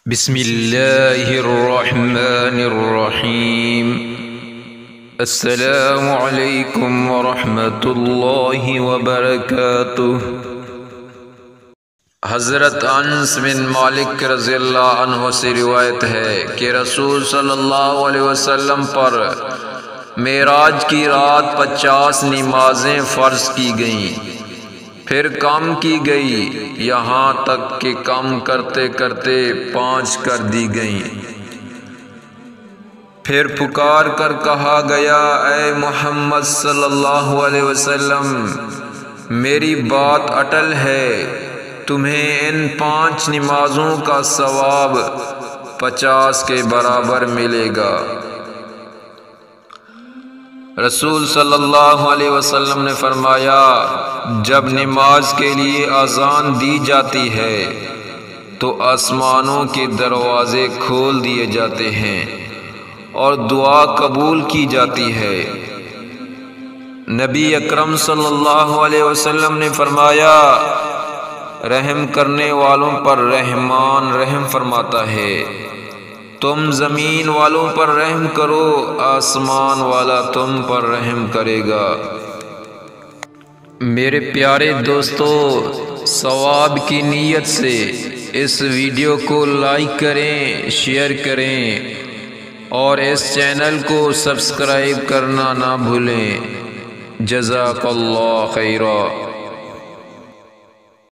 بسم اللہ الرحمن الرحیم۔ السلام علیکم ورحمۃ اللہ وبرکاتہ۔ حضرت انس بن مالک رضی اللہ عنہ سے روایت ہے کہ رسول صلی اللہ علیہ وسلم پر معراج کی رات 50 نمازیں فرض کی گئیں، پھر کم کی گئی یہاں تک کہ کم کرتے کرتے 5 کر دی گئیں۔ پھر پکار کر کہا گیا، اے محمد صلی اللہ علیہ وسلم، میری بات اٹل ہے، تمہیں ان 5 نمازوں کا ثواب 50 کے برابر ملے گا۔ رسول صلی اللہ علیہ وسلم نے فرمایا، جب نماز کے لیے اذان دی جاتی ہے تو آسمانوں کے دروازے کھول دیے جاتے ہیں اور دعا قبول کی جاتی ہے۔ نبی اکرم صلی اللہ علیہ وسلم نے فرمایا، رحم کرنے والوں پر رحمان رحم فرماتا ہے، تم زمین والوں پر رحم کرو، آسمان والا تم پر رحم کرے گا۔ میرے پیارے دوستو، ثواب کی نیت سے اس ویڈیو کو لائک کریں، شیئر کریں اور اس چینل کو سبسکرائب کرنا نہ بھولیں۔ جزاک اللہ خیرا۔